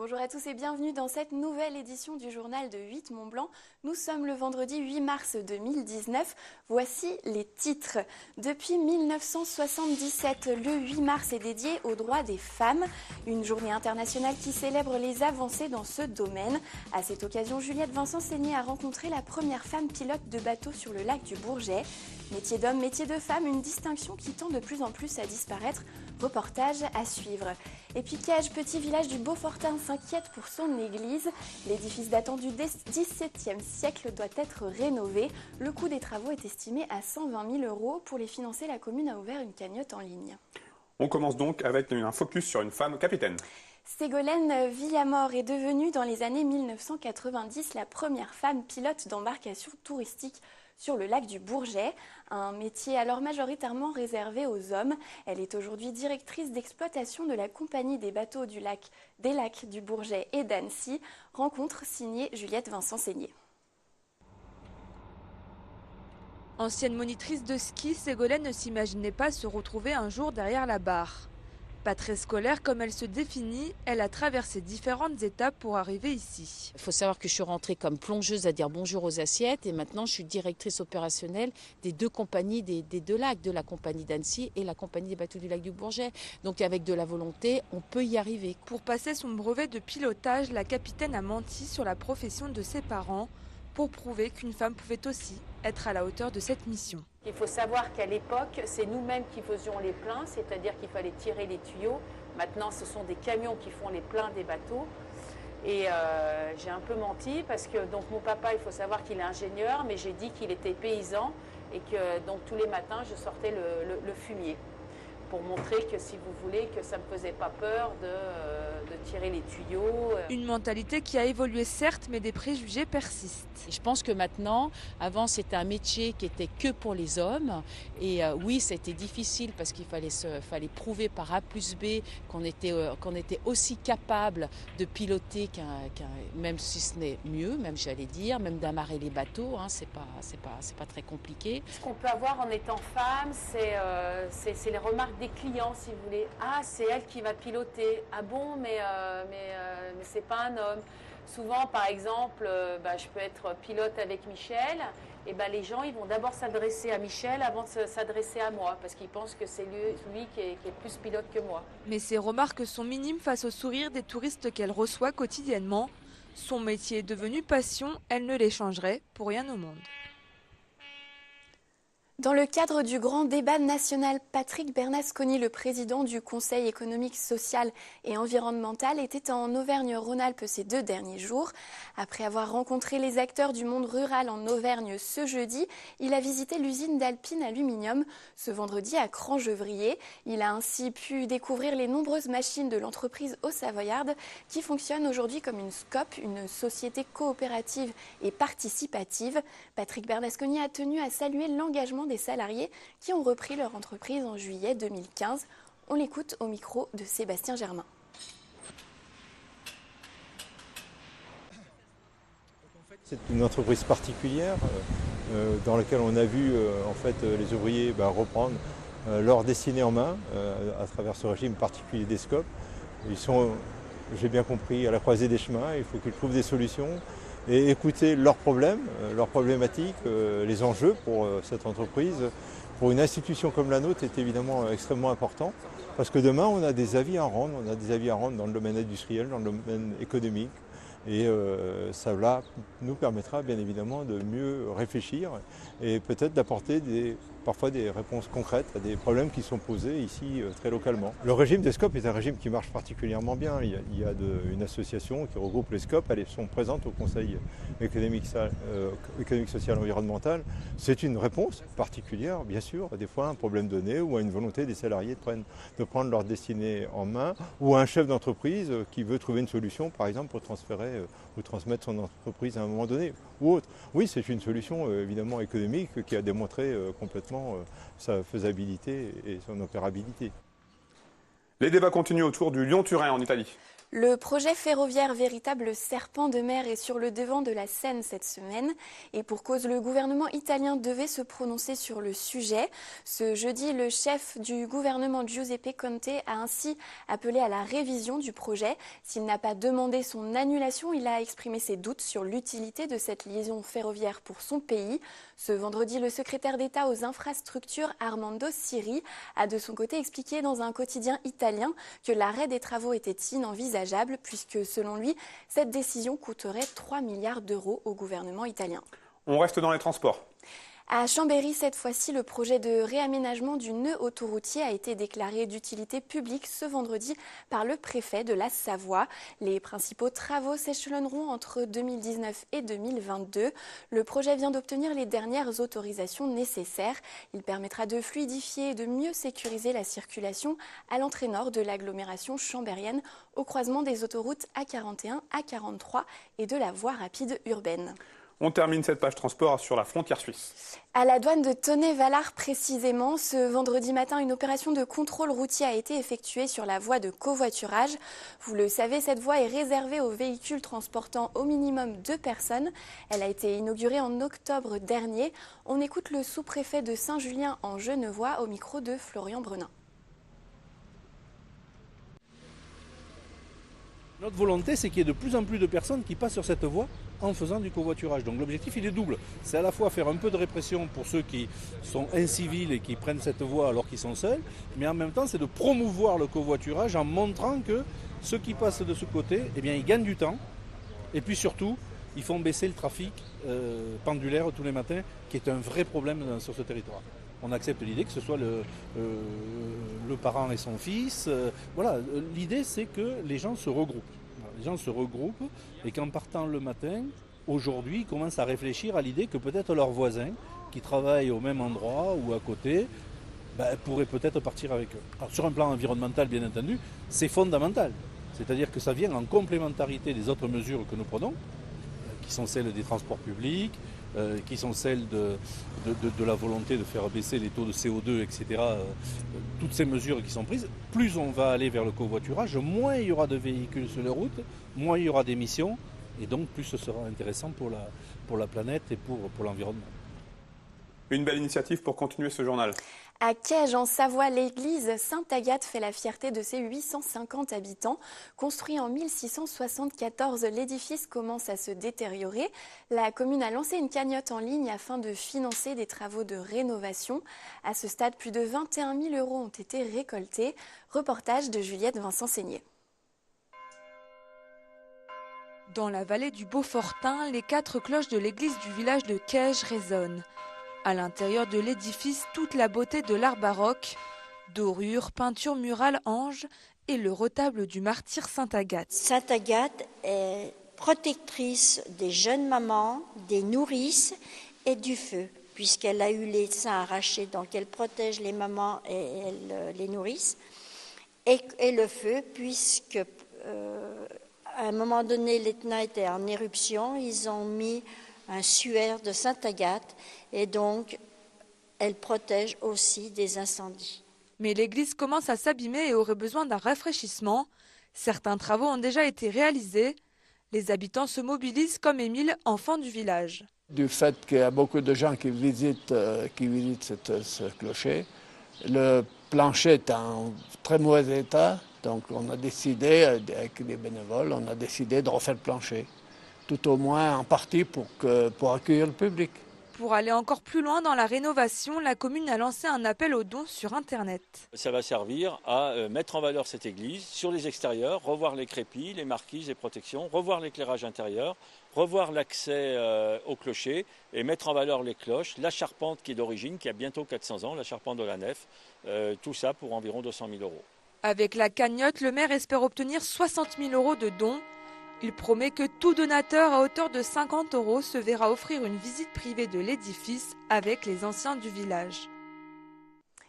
Bonjour à tous et bienvenue dans cette nouvelle édition du journal de 8 Mont-Blanc. Nous sommes le vendredi 8 mars 2019. Voici les titres. Depuis 1977, le 8 mars est dédié aux droits des femmes. Une journée internationale qui célèbre les avancées dans ce domaine. À cette occasion, Juliette Vincent-Seigné a rencontré la première femme pilote de bateau sur le lac du Bourget. Métier d'homme, métier de femme, une distinction qui tend de plus en plus à disparaître. Reportage à suivre. Et puis Piquège, petit village du Beaufortin, s'inquiète pour son église. L'édifice datant du XVIIe siècle doit être rénové. Le coût des travaux est estimé à 120 000 €. Pour les financer, la commune a ouvert une cagnotte en ligne. On commence donc avec un focus sur une femme capitaine. Ségolène Villamor est devenue dans les années 1990 la première femme pilote d'embarcation touristique sur le lac du Bourget, un métier alors majoritairement réservé aux hommes. Elle est aujourd'hui directrice d'exploitation de la compagnie des bateaux des lacs du Bourget et d'Annecy. Rencontre signée Juliette Vincent-Seigné. Ancienne monitrice de ski, Ségolène ne s'imaginait pas se retrouver un jour derrière la barre. Pas très scolaire comme elle se définit, elle a traversé différentes étapes pour arriver ici. Il faut savoir que je suis rentrée comme plongeuse à dire bonjour aux assiettes et maintenant je suis directrice opérationnelle des deux compagnies des deux lacs, de la compagnie d'Annecy et la compagnie des bateaux du lac du Bourget. Donc avec de la volonté, on peut y arriver. Pour passer son brevet de pilotage, la capitaine a menti sur la profession de ses parents pour prouver qu'une femme pouvait aussi être à la hauteur de cette mission. Il faut savoir qu'à l'époque, c'est nous-mêmes qui faisions les pleins, c'est-à-dire qu'il fallait tirer les tuyaux. Maintenant, ce sont des camions qui font les pleins des bateaux. Et j'ai un peu menti parce que donc, mon papa, il faut savoir qu'il est ingénieur, mais j'ai dit qu'il était paysan et que donc, tous les matins, je sortais le fumier pour montrer que, si vous voulez, que ça ne me faisait pas peur de tirer les tuyaux. Une mentalité qui a évolué certes, mais des préjugés persistent. Et je pense que maintenant, avant c'était un métier qui était que pour les hommes. Et oui, c'était difficile parce qu'il fallait prouver par A plus B qu'on était aussi capable de piloter même si ce n'est mieux, même j'allais dire, même d'amarrer les bateaux, hein, c'est pas très compliqué. Ce qu'on peut avoir en étant femme, c'est les remarques des clients, si vous voulez. Ah, c'est elle qui va piloter. Ah bon, mais c'est pas un homme. Souvent, par exemple, je peux être pilote avec Michel, et les gens ils vont d'abord s'adresser à Michel avant de s'adresser à moi, parce qu'ils pensent que c'est lui qui est plus pilote que moi. Mais ces remarques sont minimes face au sourire des touristes qu'elle reçoit quotidiennement. Son métier est devenu passion, elle ne l'échangerait pour rien au monde. Dans le cadre du grand débat national, Patrick Bernasconi, le président du Conseil économique, social et environnemental, était en Auvergne-Rhône-Alpes ces 2 derniers jours. Après avoir rencontré les acteurs du monde rural en Auvergne ce jeudi, il a visité l'usine d'Alpine Aluminium ce vendredi à Crangevrier. Il a ainsi pu découvrir les nombreuses machines de l'entreprise haut-savoyarde qui fonctionne aujourd'hui comme une SCOP, une société coopérative et participative. Patrick Bernasconi a tenu à saluer l'engagement des salariés qui ont repris leur entreprise en juillet 2015. On l'écoute au micro de Sébastien Germain. C'est une entreprise particulière dans laquelle on a vu les ouvriers reprendre leur destinée en main à travers ce régime particulier des SCOP. Ils sont, j'ai bien compris, à la croisée des chemins. Il faut qu'ils trouvent des solutions et écouter leurs problèmes, leurs problématiques, les enjeux pour cette entreprise. Pour une institution comme la nôtre, c'est évidemment extrêmement important parce que demain, on a des avis à rendre. On a des avis à rendre dans le domaine industriel, dans le domaine économique. Et cela nous permettra bien évidemment de mieux réfléchir et peut-être d'apporter parfois des réponses concrètes à des problèmes qui sont posés ici très localement. Le régime des SCOP est un régime qui marche particulièrement bien. Il y a une association qui regroupe les SCOP, elles sont présentes au Conseil économique, social et environnemental. C'est une réponse particulière, bien sûr, des fois à un problème donné ou à une volonté des salariés de prendre leur destinée en main ou à un chef d'entreprise qui veut trouver une solution, par exemple, pour transférer ou transmettre son entreprise à un moment donné ou autre. Oui, c'est une solution évidemment économique qui a démontré complètement sa faisabilité et son opérabilité. Les débats continuent autour du Lyon-Turin en Italie. Le projet ferroviaire véritable serpent de mer est sur le devant de la scène cette semaine et pour cause, le gouvernement italien devait se prononcer sur le sujet. Ce jeudi, le chef du gouvernement Giuseppe Conte a ainsi appelé à la révision du projet. S'il n'a pas demandé son annulation, il a exprimé ses doutes sur l'utilité de cette liaison ferroviaire pour son pays. Ce vendredi, le secrétaire d'État aux infrastructures Armando Siri a de son côté expliqué dans un quotidien italien que l'arrêt des travaux était inenvisageable puisque, selon lui, cette décision coûterait 3 milliards d'euros au gouvernement italien. On reste dans les transports. À Chambéry, cette fois-ci, le projet de réaménagement du nœud autoroutier a été déclaré d'utilité publique ce vendredi par le préfet de la Savoie. Les principaux travaux s'échelonneront entre 2019 et 2022. Le projet vient d'obtenir les dernières autorisations nécessaires. Il permettra de fluidifier et de mieux sécuriser la circulation à l'entrée nord de l'agglomération chambérienne au croisement des autoroutes A41, A43 et de la voie rapide urbaine. On termine cette page transport sur la frontière suisse. À la douane de Tonnet-Valar précisément, ce vendredi matin, une opération de contrôle routier a été effectuée sur la voie de covoiturage. Vous le savez, cette voie est réservée aux véhicules transportant au minimum 2 personnes. Elle a été inaugurée en octobre dernier. On écoute le sous-préfet de Saint-Julien en Genevois au micro de Florian Brenin. Notre volonté, c'est qu'il y ait de plus en plus de personnes qui passent sur cette voie en faisant du covoiturage. Donc l'objectif, il est double. C'est à la fois faire un peu de répression pour ceux qui sont incivils et qui prennent cette voie alors qu'ils sont seuls, mais en même temps, c'est de promouvoir le covoiturage en montrant que ceux qui passent de ce côté, eh bien, ils gagnent du temps. Et puis surtout, ils font baisser le trafic pendulaire tous les matins, qui est un vrai problème sur ce territoire. On accepte l'idée que ce soit le parent et son fils. Voilà, l'idée c'est que les gens se regroupent. Les gens se regroupent et qu'en partant le matin, aujourd'hui, ils commencent à réfléchir à l'idée que peut-être leurs voisins qui travaillent au même endroit ou à côté pourraient peut-être partir avec eux. Alors sur un plan environnemental, bien entendu, c'est fondamental. C'est-à-dire que ça vient en complémentarité des autres mesures que nous prenons, qui sont celles des transports publics, qui sont celles de la volonté de faire baisser les taux de CO2, etc. Toutes ces mesures qui sont prises, plus on va aller vers le covoiturage, moins il y aura de véhicules sur les routes, moins il y aura d'émissions, et donc plus ce sera intéressant pour la planète et pour l'environnement. Une belle initiative pour continuer ce journal. À Caige, en Savoie, l'église Sainte-Agathe fait la fierté de ses 850 habitants. Construit en 1674, l'édifice commence à se détériorer. La commune a lancé une cagnotte en ligne afin de financer des travaux de rénovation. À ce stade, plus de 21 000 € ont été récoltés. Reportage de Juliette Vincent-Seigné. Dans la vallée du Beaufortin, les 4 cloches de l'église du village de Caige résonnent. À l'intérieur de l'édifice, toute la beauté de l'art baroque, dorures, peintures murales anges et le retable du martyr Sainte-Agathe. Sainte-Agathe est protectrice des jeunes mamans, des nourrices et du feu, puisqu'elle a eu les seins arrachés, donc elle protège les mamans et elle les nourrice. Et le feu, puisque à un moment donné, l'Etna était en éruption, ils ont mis un suaire de Sainte-Agathe et donc elle protège aussi des incendies. Mais l'église commence à s'abîmer et aurait besoin d'un rafraîchissement. Certains travaux ont déjà été réalisés. Les habitants se mobilisent comme Émile, enfant du village. Du fait qu'il y a beaucoup de gens qui visitent ce clocher, le plancher est en très mauvais état, donc on a décidé, avec les bénévoles, on a décidé de refaire le plancher. Tout au moins en partie pour accueillir le public. Pour aller encore plus loin dans la rénovation, la commune a lancé un appel aux dons sur Internet. Ça va servir à mettre en valeur cette église sur les extérieurs, revoir les crépis, les marquises, les protections, revoir l'éclairage intérieur, revoir l'accès au clocher et mettre en valeur les cloches, la charpente qui est d'origine, qui a bientôt 400 ans, la charpente de la nef, tout ça pour environ 200 000 €. Avec la cagnotte, le maire espère obtenir 60 000 € de dons. Il promet que tout donateur à hauteur de 50 € se verra offrir une visite privée de l'édifice avec les anciens du village.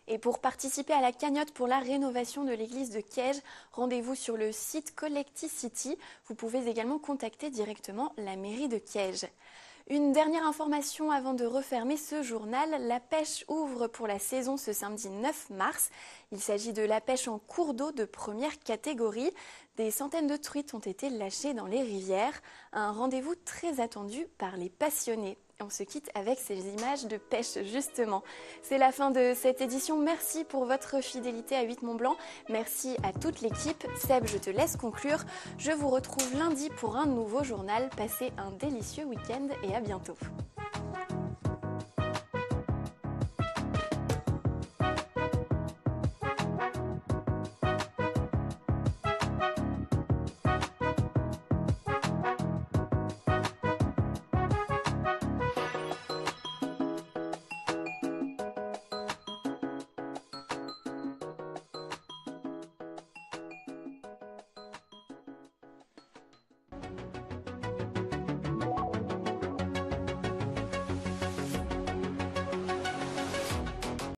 Et pour participer à la cagnotte pour la rénovation de l'église de Caige, rendez-vous sur le site Collecticity. Vous pouvez également contacter directement la mairie de Caige. Une dernière information avant de refermer ce journal, la pêche ouvre pour la saison ce samedi 9 mars. Il s'agit de la pêche en cours d'eau de première catégorie. Des centaines de truites ont été lâchées dans les rivières. Un rendez-vous très attendu par les passionnés. On se quitte avec ces images de pêche justement. C'est la fin de cette édition. Merci pour votre fidélité à 8 Mont Blanc. Merci à toute l'équipe. Seb, je te laisse conclure. Je vous retrouve lundi pour un nouveau journal. Passez un délicieux week-end et à bientôt.